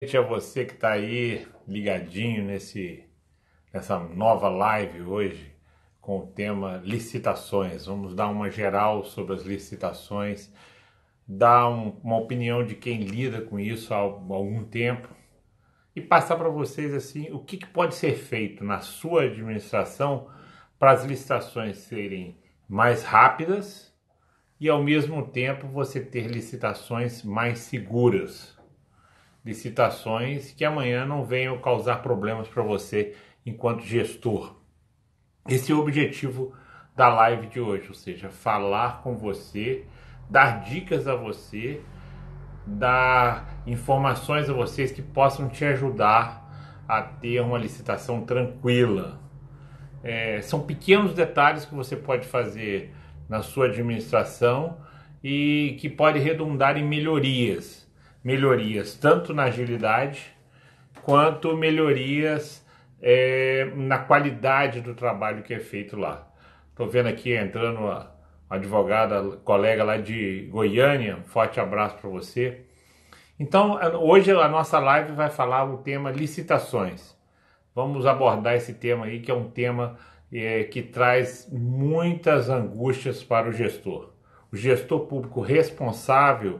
Noite a você que está aí ligadinho nessa nova live hoje com o tema licitações. Vamos dar uma geral sobre as licitações, dar uma opinião de quem lida com isso há algum tempo e passar para vocês assim o que pode ser feito na sua administração para as licitações serem mais rápidas e ao mesmo tempo você ter licitações mais seguras. Licitações que amanhã não venham causar problemas para você enquanto gestor. Esse é o objetivo da live de hoje, ou seja, falar com você, dar dicas a você, dar informações a vocês que possam te ajudar a ter uma licitação tranquila. São pequenos detalhes que você pode fazer na sua administração e que pode redundar em melhorias tanto na agilidade quanto melhorias na qualidade do trabalho que é feito lá. Estou vendo aqui entrando uma advogada, colega lá de Goiânia, um forte abraço para você. Então, hoje a nossa live vai falar o tema licitações. Vamos abordar esse tema aí, que é um tema que traz muitas angústias para o gestor. O gestor público responsável,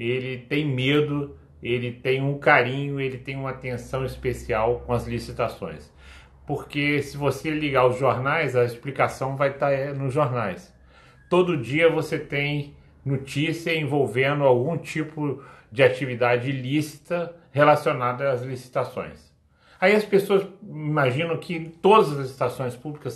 ele tem medo, ele tem um carinho, ele tem uma atenção especial com as licitações. Porque se você ligar os jornais, a explicação vai estar nos jornais. Todo dia você tem notícia envolvendo algum tipo de atividade ilícita relacionada às licitações. Aí as pessoas imaginam que todas as licitações públicas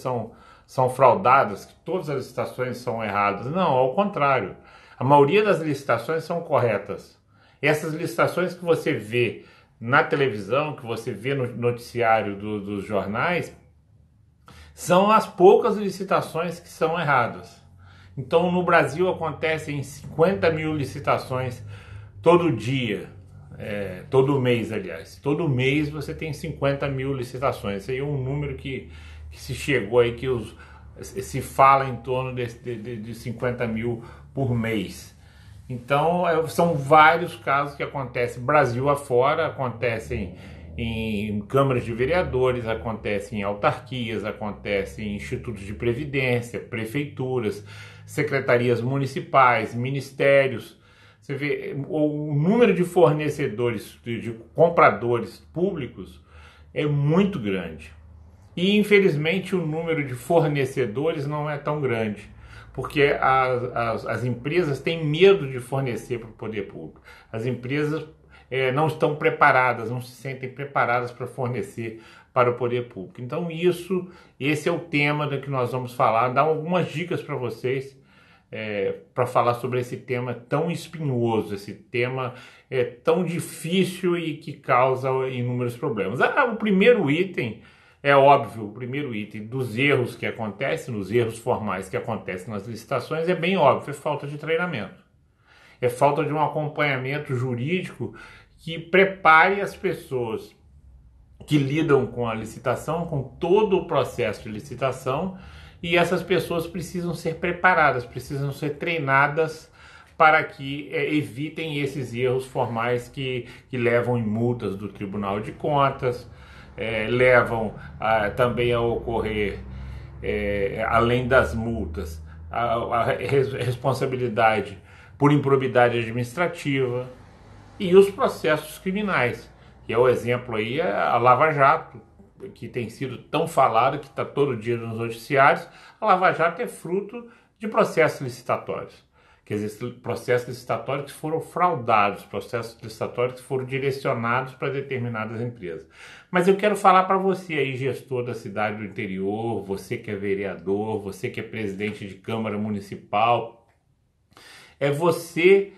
são fraudadas, que todas as licitações são erradas. Não, ao contrário. A maioria das licitações são corretas. Essas licitações que você vê na televisão, que você vê no noticiário dos jornais, são as poucas licitações que são erradas. Então, no Brasil acontecem 50 mil licitações todo dia, todo mês, aliás. Todo mês você tem 50 mil licitações. Esse aí é um número que se chegou aí, que se fala em torno de 50 mil por mês. Então, são vários casos que acontecem Brasil afora, acontecem em câmaras de vereadores, acontecem em autarquias, acontecem em institutos de previdência, prefeituras, secretarias municipais, ministérios. Você vê o número de fornecedores, de compradores públicos é muito grande. E infelizmente o número de fornecedores não é tão grande, porque as empresas têm medo de fornecer para o poder público. As empresas não estão preparadas, não se sentem preparadas para fornecer para o poder público. Então esse é o tema do que nós vamos falar, dar algumas dicas para vocês para falar sobre esse tema tão espinhoso, esse tema tão difícil e que causa inúmeros problemas. O primeiro item, é óbvio, o primeiro item dos erros que acontecem, nos erros formais que acontecem nas licitações, é bem óbvio, é falta de treinamento. É falta de um acompanhamento jurídico que prepare as pessoas que lidam com a licitação, com todo o processo de licitação, e essas pessoas precisam ser preparadas, precisam ser treinadas para que evitem esses erros formais que levam em multas do Tribunal de Contas, levam também a ocorrer, além das multas, a responsabilidade por improbidade administrativa e os processos criminais, que é o exemplo aí, a Lava Jato, que tem sido tão falado, que está todo dia nos noticiários. A Lava Jato é fruto de processos licitatórios. Quer dizer, processos licitatórios que foram fraudados, processos licitatórios que foram direcionados para determinadas empresas. Mas eu quero falar para você aí, gestor da cidade do interior, você que é vereador, você que é presidente de Câmara Municipal, é você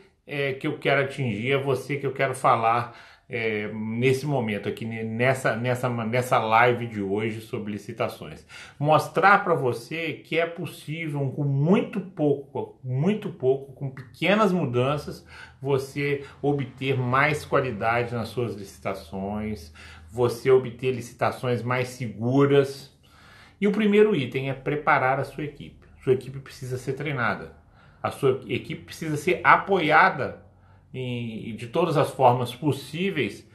que eu quero atingir, é você que eu quero falar nesse momento aqui, nessa live de hoje sobre licitações. Mostrar para você que é possível, com muito pouco, com pequenas mudanças, você obter mais qualidade nas suas licitações, você obter licitações mais seguras. E o primeiro item é preparar a sua equipe. Sua equipe precisa ser treinada. A sua equipe precisa ser apoiada de todas as formas possíveis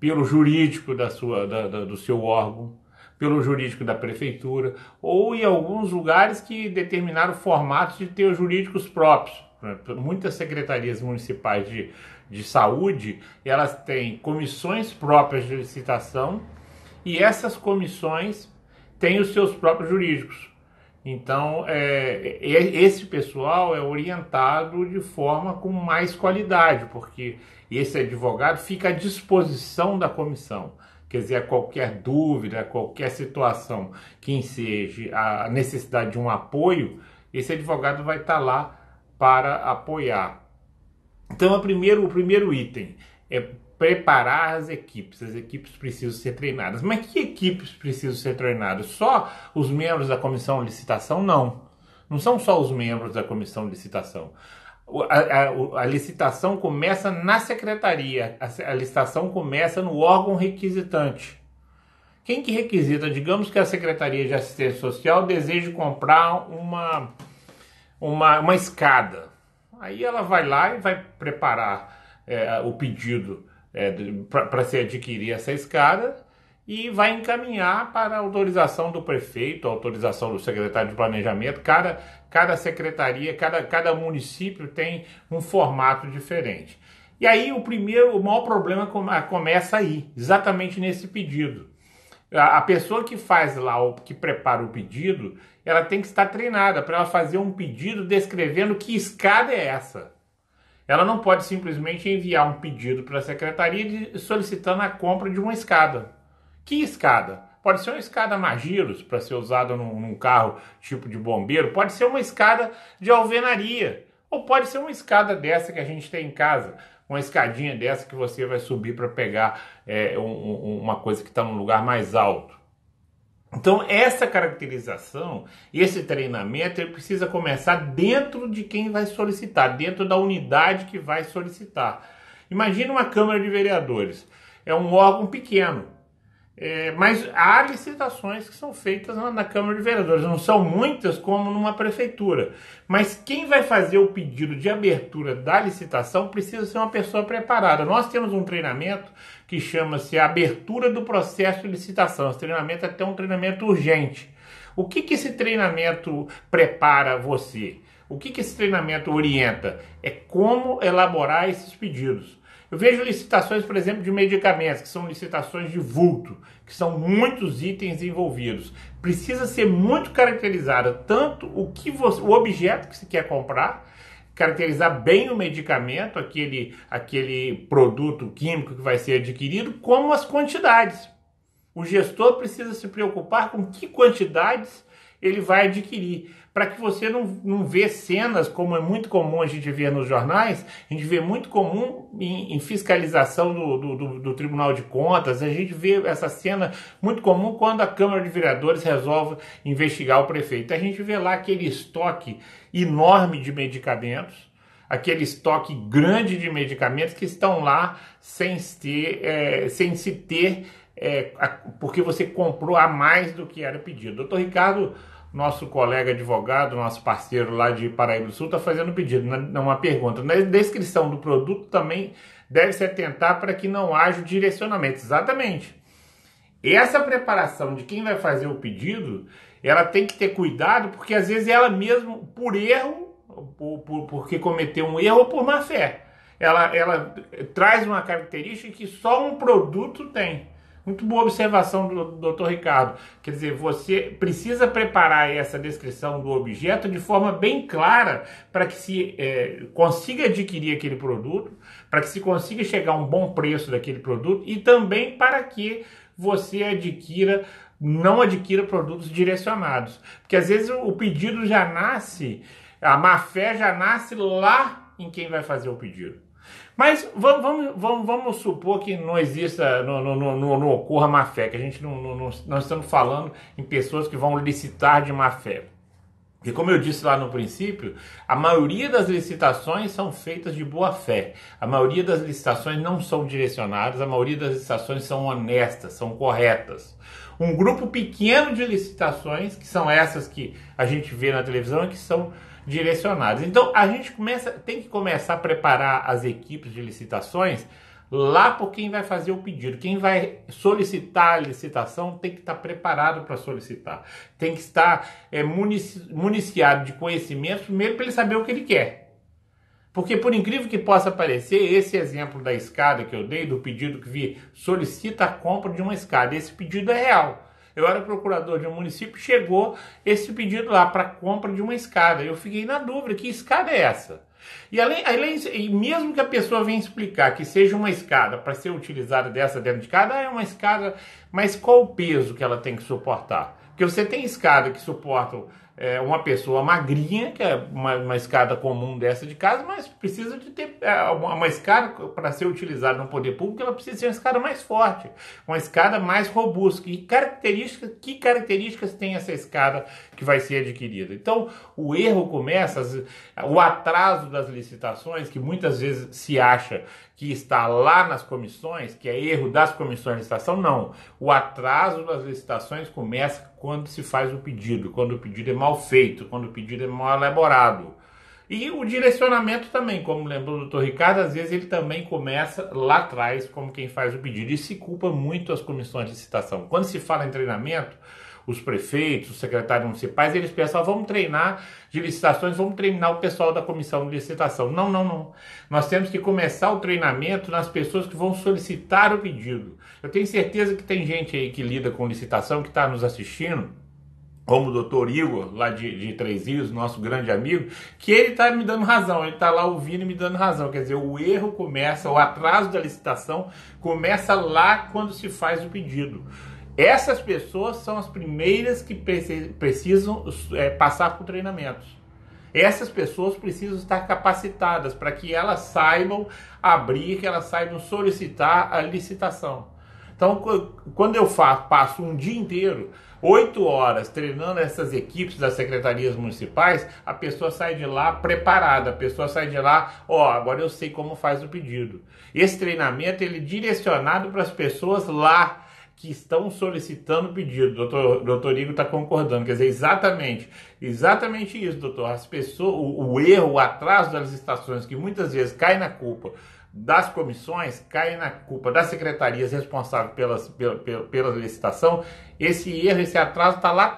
pelo jurídico do seu órgão, pelo jurídico da prefeitura, ou em alguns lugares que determinaram formatos de ter os jurídicos próprios. Muitas secretarias municipais de saúde, elas têm comissões próprias de licitação e essas comissões têm os seus próprios jurídicos. Então, esse pessoal é orientado de forma com mais qualidade, porque esse advogado fica à disposição da comissão. Quer dizer, qualquer dúvida, qualquer situação que enseje a necessidade de um apoio, esse advogado vai estar lá para apoiar. Então, o primeiro item é preparar as equipes. As equipes precisam ser treinadas. Mas que equipes precisam ser treinadas? Só os membros da comissão de licitação? Não. Não são só os membros da comissão de licitação. A licitação começa na secretaria. A licitação começa no órgão requisitante. Quem que requisita? Digamos que a Secretaria de Assistência Social deseja comprar uma escada. Aí ela vai lá e vai preparar o pedido para se adquirir essa escada e vai encaminhar para a autorização do prefeito, a autorização do secretário de planejamento. Cada secretaria, cada município tem um formato diferente. E aí o maior problema começa aí, exatamente nesse pedido. A pessoa que faz lá, que prepara o pedido, ela tem que estar treinada para ela fazer um pedido descrevendo que escada é essa. Ela não pode simplesmente enviar um pedido para a secretaria solicitando a compra de uma escada. Que escada? Pode ser uma escada Magiros para ser usada num carro tipo de bombeiro, pode ser uma escada de alvenaria, ou pode ser uma escada dessa que a gente tem em casa, uma escadinha dessa que você vai subir para pegar uma coisa que está num lugar mais alto. Então, essa caracterização, esse treinamento, ele precisa começar dentro de quem vai solicitar, dentro da unidade que vai solicitar. Imagina uma Câmara de Vereadores, é um órgão pequeno, mas há licitações que são feitas na Câmara de Vereadores, não são muitas como numa prefeitura, mas quem vai fazer o pedido de abertura da licitação precisa ser uma pessoa preparada. Nós temos um treinamento que chama-se abertura do processo de licitação. Esse treinamento é até um treinamento urgente. O que esse treinamento prepara você? O que esse treinamento orienta? É como elaborar esses pedidos. Eu vejo licitações, por exemplo, de medicamentos, que são licitações de vulto, que são muitos itens envolvidos. Precisa ser muito caracterizada tanto o objeto que você quer comprar, caracterizar bem o medicamento, aquele produto químico que vai ser adquirido, como as quantidades. O gestor precisa se preocupar com que quantidades ele vai adquirir, para que você não vê cenas, como é muito comum a gente ver nos jornais, a gente vê muito comum em fiscalização do Tribunal de Contas, a gente vê essa cena muito comum quando a Câmara de Vereadores resolve investigar o prefeito. A gente vê lá aquele estoque enorme de medicamentos, aquele estoque grande de medicamentos que estão lá sem se ter, porque você comprou a mais do que era pedido. Doutor Ricardo, nosso colega advogado, nosso parceiro lá de Paraíba do Sul, está fazendo um pedido, uma pergunta. Na descrição do produto também deve se atentar para que não haja direcionamento. Exatamente. Essa preparação de quem vai fazer o pedido, ela tem que ter cuidado, porque às vezes ela mesmo, por erro, porque cometeu um erro ou por má fé, ela traz uma característica que só um produto tem. Muito boa observação do Dr. Ricardo. Quer dizer, você precisa preparar essa descrição do objeto de forma bem clara para que se consiga adquirir aquele produto, para que se consiga chegar a um bom preço daquele produto e também para que você não adquira produtos direcionados. Porque às vezes o pedido já nasce, a má-fé já nasce lá em quem vai fazer o pedido. Mas vamos supor que não exista, não ocorra má-fé, que a gente não estamos falando em pessoas que vão licitar de má-fé. Porque, como eu disse lá no princípio, a maioria das licitações são feitas de boa-fé. A maioria das licitações não são direcionadas, a maioria das licitações são honestas, são corretas. Um grupo pequeno de licitações, que são essas que a gente vê na televisão, que são direcionadas. Então, a gente tem que começar a preparar as equipes de licitações lá por quem vai fazer o pedido. Quem vai solicitar a licitação tem que estar preparado para solicitar. Tem que estar municiado de conhecimento, primeiro para ele saber o que ele quer. Porque, por incrível que possa parecer, esse exemplo da escada que eu dei, do pedido que vi, solicita a compra de uma escada. Esse pedido é real. Eu era procurador de um município, chegou esse pedido lá para compra de uma escada. Eu fiquei na dúvida, que escada é essa? E mesmo que a pessoa venha explicar que seja uma escada para ser utilizada dessa dentro de casa, é uma escada, mas qual o peso que ela tem que suportar? Porque você tem escada que suportam uma pessoa magrinha, que é uma escada comum dessa de casa, mas precisa de ter uma escada para ser utilizada no poder público, ela precisa ser uma escada mais forte, uma escada mais robusta. E que características tem essa escada que vai ser adquirida? Então, o erro começa, o atraso das licitações, que muitas vezes se acha que está lá nas comissões, que é erro das comissões de licitação, não. O atraso das licitações começa quando se faz o pedido, quando o pedido é mal feito, quando o pedido é mal elaborado. E o direcionamento também, como lembrou o doutor Ricardo, às vezes ele também começa lá atrás, como quem faz o pedido, e se culpa muito as comissões de licitação. Quando se fala em treinamento, os prefeitos, os secretários municipais, eles pensam, vamos treinar de licitações, vamos treinar o pessoal da comissão de licitação. Não, não, não. Nós temos que começar o treinamento nas pessoas que vão solicitar o pedido. Eu tenho certeza que tem gente aí que lida com licitação, que está nos assistindo, como o doutor Igor, lá de Três Rios, nosso grande amigo, que ele está me dando razão, ele está lá ouvindo e me dando razão. Quer dizer, o erro começa, o atraso da licitação começa lá quando se faz o pedido. Essas pessoas são as primeiras que precisam passar por treinamentos. Essas pessoas precisam estar capacitadas para que elas saibam abrir, que elas saibam solicitar a licitação. Então, quando eu passo um dia inteiro, 8 horas, treinando essas equipes das secretarias municipais, a pessoa sai de lá preparada, a pessoa sai de lá, agora eu sei como faz o pedido. Esse treinamento ele é direcionado para as pessoas lá, que estão solicitando o pedido. Doutor Igor está concordando, quer dizer, exatamente isso, doutor. As pessoas, o erro, o atraso das licitações, que muitas vezes cai na culpa das comissões, cai na culpa das secretarias responsáveis pela licitação, esse erro, esse atraso está lá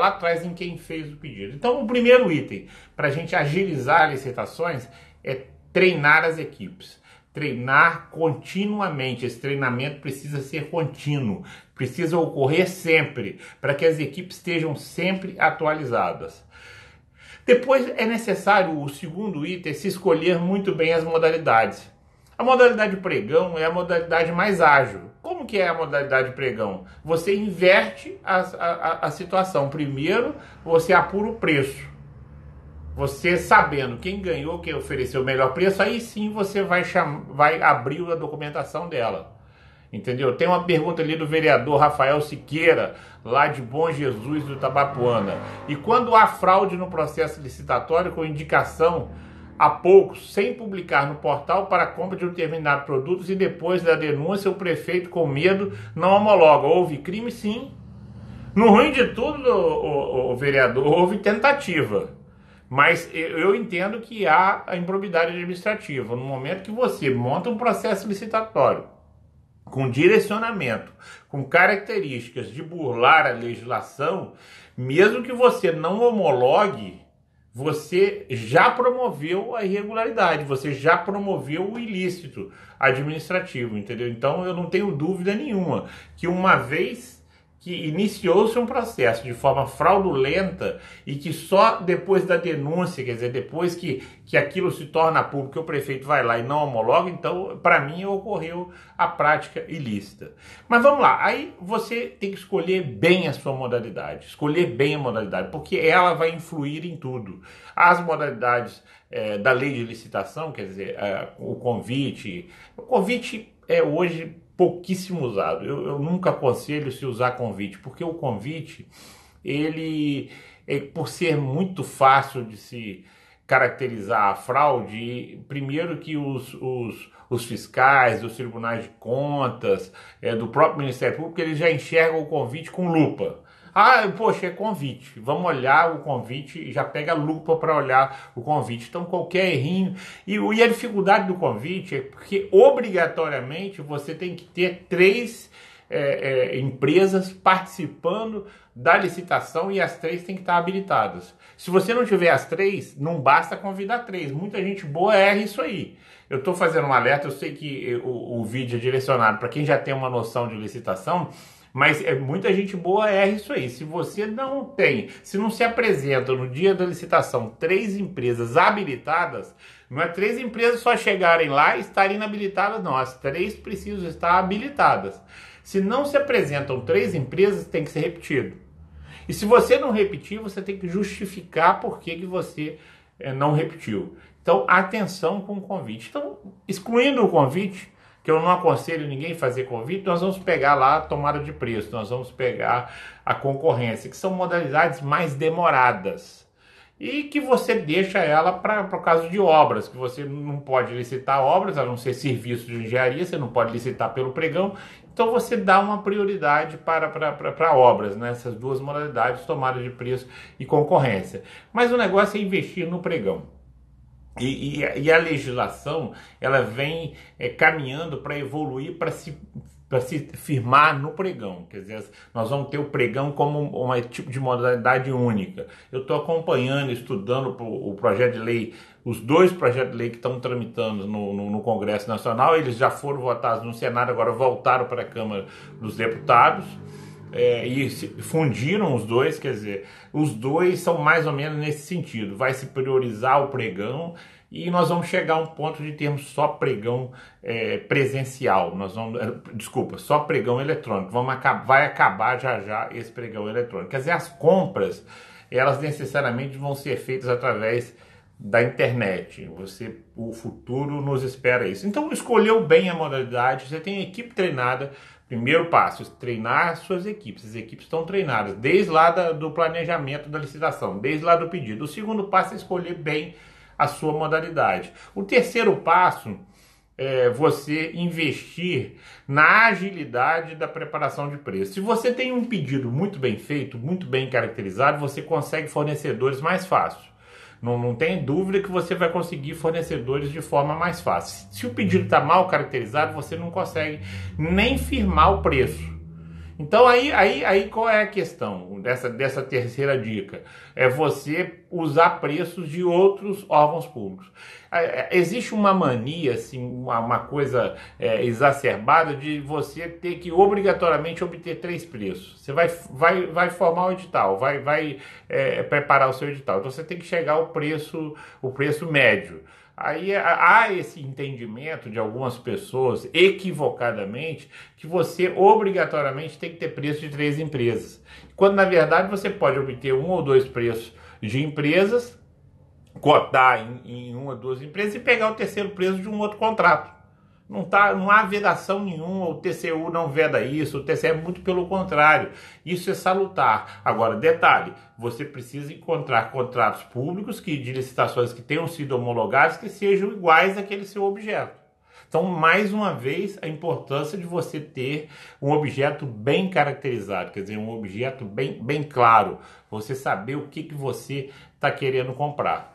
atrás em quem fez o pedido. Então, o primeiro item para a gente agilizar licitações é treinar as equipes. Treinar continuamente, esse treinamento precisa ser contínuo, precisa ocorrer sempre, para que as equipes estejam sempre atualizadas. Depois é necessário, o segundo item, se escolher muito bem as modalidades. A modalidade pregão é a modalidade mais ágil. Como que é a modalidade pregão? Você inverte a situação. Primeiro, você apura o preço. Você sabendo quem ganhou, quem ofereceu o melhor preço, aí sim você vai abrir a documentação dela. Entendeu? Tem uma pergunta ali do vereador Rafael Siqueira, lá de Bom Jesus do Tabapuana. E quando há fraude no processo licitatório com indicação a poucos, sem publicar no portal para a compra de um determinado produto e depois da denúncia o prefeito com medo não homologa? Houve crime? Sim. No ruim de tudo, o vereador, houve tentativa. Mas eu entendo que há a improbidade administrativa. No momento que você monta um processo licitatório com direcionamento, com características de burlar a legislação, mesmo que você não homologue, você já promoveu a irregularidade, você já promoveu o ilícito administrativo, entendeu? Então eu não tenho dúvida nenhuma que uma vez que iniciou-se um processo de forma fraudulenta e que só depois da denúncia, quer dizer, depois que aquilo se torna público, o prefeito vai lá e não homologa, então, para mim, ocorreu a prática ilícita. Mas vamos lá, aí você tem que escolher bem a sua modalidade, porque ela vai influir em tudo. As modalidades da lei de licitação, quer dizer, o convite é hoje pouquíssimo usado. Eu nunca aconselho se usar convite, porque o convite, ele, por ser muito fácil de se caracterizar a fraude, primeiro que os fiscais, os tribunais de contas, do próprio Ministério Público, eles já enxergam o convite com lupa. Ah, poxa, é convite. Vamos olhar o convite e já pega a lupa para olhar o convite. Então, qualquer errinho. E a dificuldade do convite é porque, obrigatoriamente, você tem que ter três empresas participando da licitação e as três têm que estar habilitadas. Se você não tiver as três, não basta convidar três. Muita gente boa erra isso aí. Eu estou fazendo um alerta, eu sei que o vídeo é direcionado para quem já tem uma noção de licitação, mas muita gente boa erra isso aí. Se você não tem, se não se apresenta no dia da licitação três empresas habilitadas, não é três empresas só chegarem lá e estarem inabilitadas, não. As três precisam estar habilitadas. Se não se apresentam três empresas, tem que ser repetido. E se você não repetir, você tem que justificar por que você não repetiu. Então, atenção com o convite. Então, excluindo o convite, que eu não aconselho ninguém a fazer convite, nós vamos pegar lá a tomada de preço, nós vamos pegar a concorrência, que são modalidades mais demoradas. E que você deixa ela para o caso de obras, que você não pode licitar obras, a não ser serviços de engenharia, você não pode licitar pelo pregão, então você dá uma prioridade para obras, né? Essas duas modalidades, tomada de preço e concorrência. Mas o negócio é investir no pregão. E a legislação, ela vem caminhando para evoluir, para se firmar no pregão. Quer dizer, nós vamos ter o pregão como um tipo de modalidade única. Eu estou acompanhando, estudando o projeto de lei, os dois projetos de lei que estão tramitando no Congresso Nacional. Eles já foram votados no Senado, agora voltaram para a Câmara dos Deputados. E fundiram os dois, quer dizer, os dois são mais ou menos nesse sentido. Vai se priorizar o pregão e nós vamos chegar a um ponto de termos só pregão presencial. Desculpa, só pregão eletrônico. Vai acabar já esse pregão eletrônico. Quer dizer, as compras, elas necessariamente vão ser feitas através da internet. O futuro nos espera isso. Então, escolheu bem a modalidade, você tem equipe treinada. Primeiro passo, treinar suas equipes. As equipes estão treinadas, desde lá do planejamento da licitação, desde lá do pedido. O segundo passo é escolher bem a sua modalidade. O terceiro passo é você investir na agilidade da preparação de preço. Se você tem um pedido muito bem feito, muito bem caracterizado, você consegue fornecedores mais fácil. Não tem dúvida que você vai conseguir fornecedores de forma mais fácil. Se o pedido está mal caracterizado, você não consegue nem firmar o preço. Então aí qual é a questão dessa terceira dica? É você usar preços de outros órgãos públicos. Existe uma mania, assim, uma coisa exacerbada de você ter que obrigatoriamente obter três preços. Você vai formar o edital, vai preparar o seu edital. Então você tem que chegar ao preço médio. Aí há esse entendimento de algumas pessoas, equivocadamente, que você obrigatoriamente tem que ter preço de três empresas. Quando, na verdade, você pode obter um ou dois preços de empresas, cotar em uma ou duas empresas e pegar o terceiro preço de um outro contrato. Não há vedação nenhuma, o TCU não veda isso, o TCE é muito pelo contrário. Isso é salutar. Agora, detalhe, você precisa encontrar contratos públicos de licitações que tenham sido homologados que sejam iguais àquele seu objeto. Então, mais uma vez, a importância de você ter um objeto bem caracterizado, quer dizer, um objeto bem claro, você saber o que você está querendo comprar.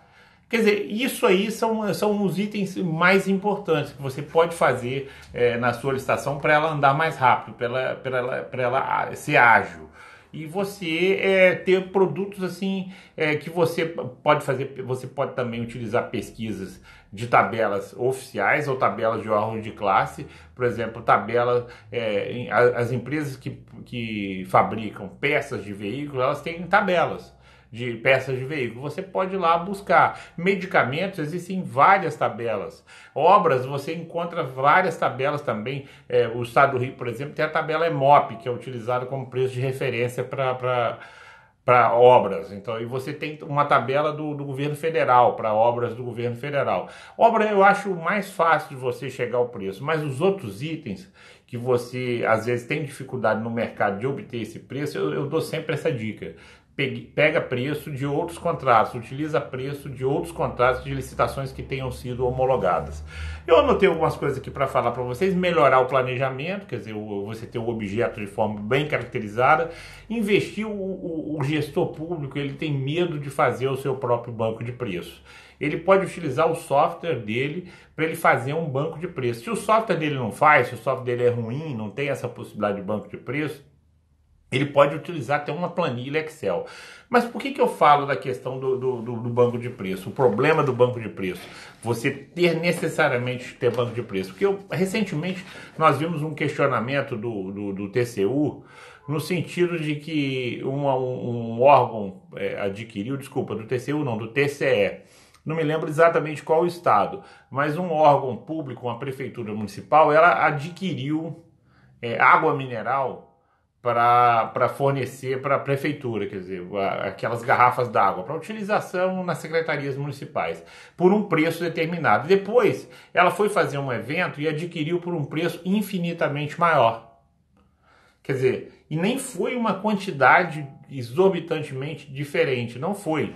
Quer dizer, isso aí são os itens mais importantes que você pode fazer na sua licitação para ela andar mais rápido, para ela ser ágil. E você ter produtos assim que você pode fazer, você pode também utilizar pesquisas de tabelas oficiais ou tabelas de órgãos de classe, por exemplo, as empresas que fabricam peças de veículo, elas têm tabelas de peças de veículo. Você pode ir lá buscar. Medicamentos, existem várias tabelas. Obras, você encontra várias tabelas também. O Estado do Rio, por exemplo, tem a tabela EMOP, que é utilizada como preço de referência para obras. Então, e você tem uma tabela do governo federal, para obras do governo federal. Obra eu acho mais fácil de você chegar ao preço, mas os outros itens que você às vezes tem dificuldade no mercado de obter esse preço, eu dou sempre essa dica. pega preço de outros contratos, utiliza preço de outros contratos de licitações que tenham sido homologadas. Eu anotei algumas coisas aqui para falar para vocês: melhorar o planejamento, quer dizer, você ter o objeto de forma bem caracterizada, investir o gestor público, ele tem medo de fazer o seu próprio banco de preço. Ele pode utilizar o software dele para ele fazer um banco de preço. Se o software dele não faz, se o software dele é ruim, não tem essa possibilidade de banco de preço, ele pode utilizar até uma planilha Excel. Mas por que eu falo da questão do banco de preço? O problema do banco de preço, você ter necessariamente ter banco de preço. Porque recentemente nós vimos um questionamento do TCU, no sentido de que um órgão adquiriu, desculpa, do TCU não, do TCE, não me lembro exatamente qual o estado, mas um órgão público, uma prefeitura municipal, ela adquiriu água mineral para fornecer para a prefeitura, quer dizer, aquelas garrafas d'água para utilização nas secretarias municipais, por um preço determinado. Depois, ela foi fazer um evento e adquiriu por um preço infinitamente maior. Quer dizer, e nem foi uma quantidade exorbitantemente diferente, não foi.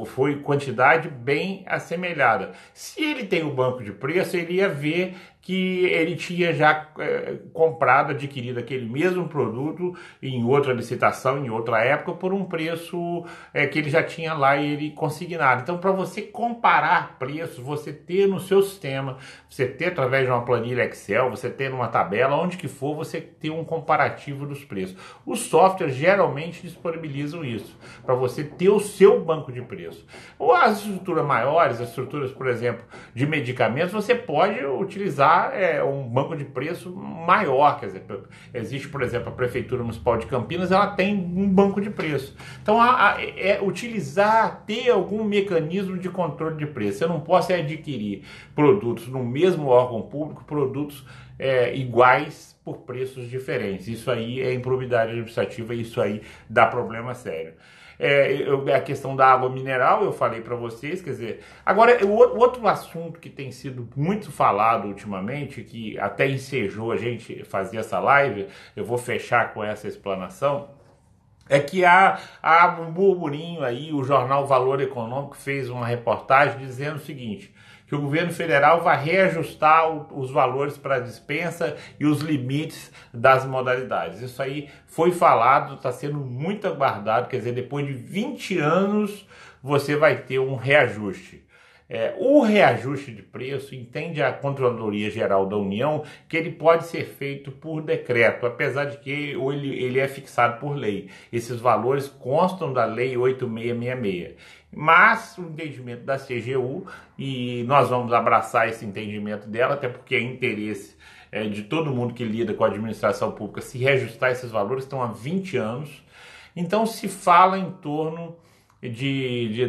Foi quantidade bem assemelhada. Se ele tem o banco de preço, ele ia ver que ele tinha já comprado, adquirido aquele mesmo produto em outra licitação, em outra época, por um preço que ele já tinha lá e ele consignado. Então, para você comparar preços, você ter no seu sistema, você ter através de uma planilha Excel, você ter numa tabela, onde que for, você ter um comparativo dos preços. Os softwares geralmente disponibilizam isso, para você ter o seu banco de preço. Ou as estruturas maiores, as estruturas, por exemplo, de medicamentos, você pode utilizar um banco de preço maior. Quer dizer, existe, por exemplo, a Prefeitura Municipal de Campinas, ela tem um banco de preço. Então, utilizar, ter algum mecanismo de controle de preço. Você não pode adquirir produtos no mesmo órgão público, produtos iguais por preços diferentes. Isso aí é improbidade administrativa e isso aí dá problema sério. A questão da água mineral, eu falei para vocês, quer dizer, agora o outro assunto que tem sido muito falado ultimamente, que até ensejou a gente fazer essa live, eu vou fechar com essa explanação, é que há um burburinho aí, o jornal Valor Econômico fez uma reportagem dizendo o seguinte: que o governo federal vai reajustar os valores para a dispensa e os limites das modalidades. Isso aí foi falado, está sendo muito aguardado, quer dizer, depois de 20 anos você vai ter um reajuste. O reajuste de preço, entende a Controladoria Geral da União, que ele pode ser feito por decreto, apesar de que ele é fixado por lei. Esses valores constam da Lei 8666. Mas o entendimento da CGU, e nós vamos abraçar esse entendimento dela, até porque é interesse de todo mundo que lida com a administração pública se reajustar esses valores, estão há 20 anos. Então se fala em torno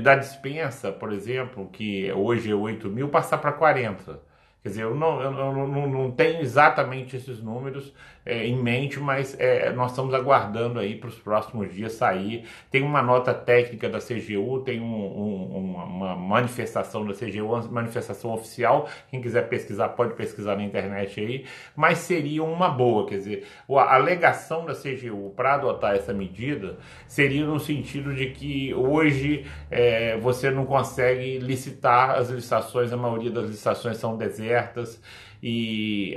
da dispensa, por exemplo, que hoje é 8 mil, passar para 40. Quer dizer, eu não tenho exatamente esses números em mente, mas nós estamos aguardando aí para os próximos dias sair. Tem uma nota técnica da CGU, tem uma manifestação da CGU, uma manifestação oficial. Quem quiser pesquisar, pode pesquisar na internet aí. Mas seria uma boa, quer dizer, a alegação da CGU para adotar essa medida seria no sentido de que hoje você não consegue licitar as licitações, a maioria das licitações são desertas. E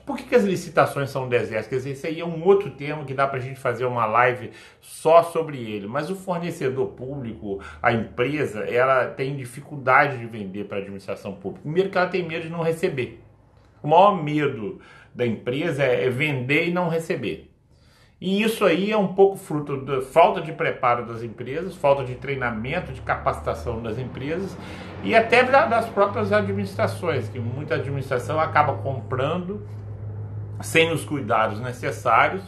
por que as licitações são desertas? Quer dizer, isso aí é um outro tema que dá para a gente fazer uma live só sobre ele. Mas o fornecedor público, a empresa, ela tem dificuldade de vender para a administração pública. Primeiro que ela tem medo de não receber. O maior medo da empresa é vender e não receber. E isso aí é um pouco fruto da falta de preparo das empresas, falta de treinamento, de capacitação das empresas e até das próprias administrações, que muita administração acaba comprando sem os cuidados necessários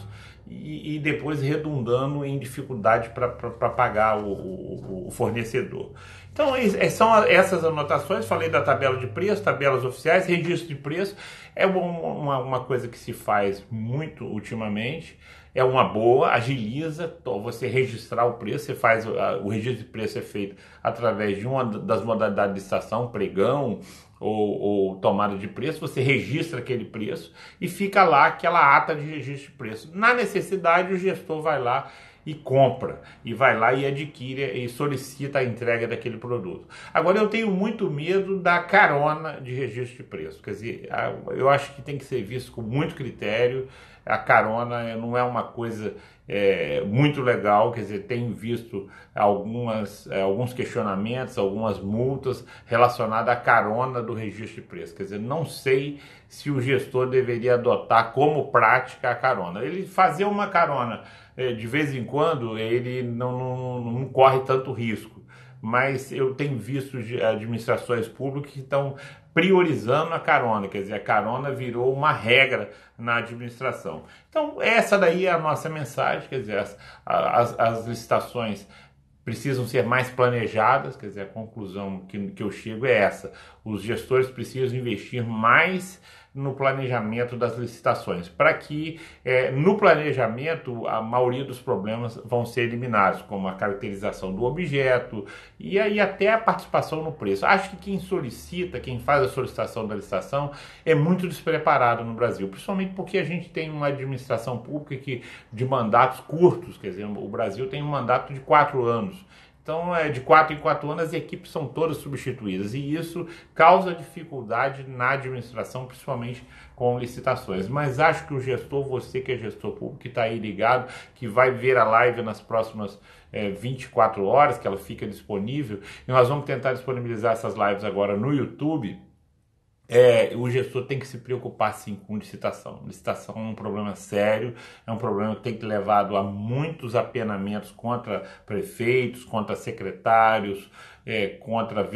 e depois redundando em dificuldade para pagar o fornecedor. Então são essas anotações. Falei da tabela de preço, tabelas oficiais, registro de preço. É uma coisa que se faz muito ultimamente. É uma boa, agiliza você registrar o preço. Você faz o registro de preço é feito através de uma das modalidades de licitação, pregão ou tomada de preço. Você registra aquele preço e fica lá aquela ata de registro de preço. Na necessidade, o gestor vai lá e compra, e vai lá e adquire e solicita a entrega daquele produto. Agora, eu tenho muito medo da carona de registro de preço, quer dizer, eu acho que tem que ser visto com muito critério. A carona não é uma coisa muito legal, quer dizer, tenho visto alguns questionamentos, algumas multas relacionadas à carona do registro de preço, quer dizer, não sei se o gestor deveria adotar como prática a carona. Ele fazer uma carona de vez em quando, ele não corre tanto risco, mas eu tenho visto administrações públicas que estão priorizando a carona, quer dizer, a carona virou uma regra na administração. Então, essa daí é a nossa mensagem, quer dizer, as licitações precisam ser mais planejadas, quer dizer, a conclusão que eu chego é essa: os gestores precisam investir mais no planejamento das licitações, para que no planejamento a maioria dos problemas vão ser eliminados, como a caracterização do objeto e aí até a participação no preço. Acho que quem faz a solicitação da licitação é muito despreparado no Brasil, principalmente porque a gente tem uma administração pública de mandatos curtos, quer dizer, o Brasil tem um mandato de 4 anos. Então, de 4 em 4 anos, as equipes são todas substituídas e isso causa dificuldade na administração, principalmente com licitações. Mas acho que o gestor, você que é gestor público, que está aí ligado, que vai ver a live nas próximas 24 horas, que ela fica disponível, e nós vamos tentar disponibilizar essas lives agora no YouTube. O gestor tem que se preocupar sim com licitação. Licitação é um problema sério, é um problema que tem que levado a muitos apenamentos contra prefeitos, contra secretários, contra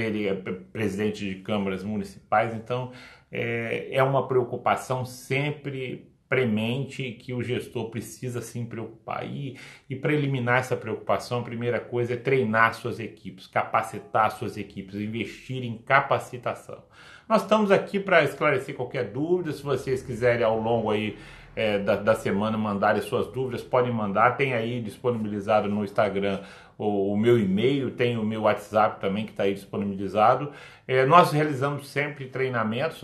presidentes de câmaras municipais. Então, é uma preocupação sempre premente que o gestor precisa sim preocupar. E para eliminar essa preocupação, a primeira coisa é treinar suas equipes, capacitar suas equipes, investir em capacitação. Nós estamos aqui para esclarecer qualquer dúvida. Se vocês quiserem ao longo aí da semana mandarem suas dúvidas, podem mandar. Tem aí disponibilizado no Instagram o meu e-mail, tem o meu WhatsApp também que está aí disponibilizado. Nós realizamos sempre treinamentos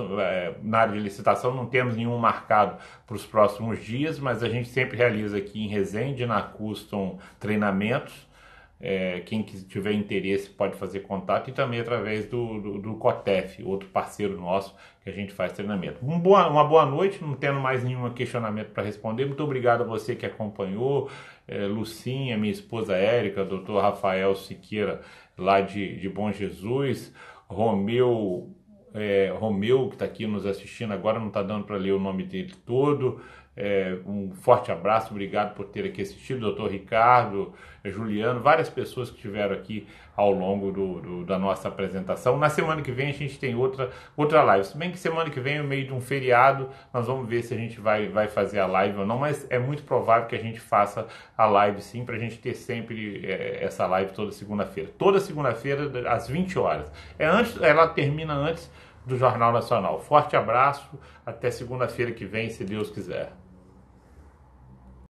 na área de licitação, não temos nenhum marcado para os próximos dias, mas a gente sempre realiza aqui em Resende, na Custom, treinamentos. Quem tiver interesse pode fazer contato e também através do Cotef, outro parceiro nosso que a gente faz treinamento. Uma boa noite, não tendo mais nenhum questionamento para responder. Muito obrigado a você que acompanhou, Lucinha, minha esposa Érica, doutor Rafael Siqueira lá de Bom Jesus, Romeu, que está aqui nos assistindo agora, não está dando para ler o nome dele todo. Um forte abraço, obrigado por ter aqui assistido, doutor Ricardo, Juliano, várias pessoas que estiveram aqui ao longo da nossa apresentação. Na semana que vem a gente tem outra live, se bem que semana que vem, no meio de um feriado, nós vamos ver se a gente vai fazer a live ou não, mas é muito provável que a gente faça a live sim, para a gente ter sempre essa live toda segunda-feira às 20 horas. Ela termina antes do Jornal Nacional. Forte abraço, até segunda-feira que vem, se Deus quiser.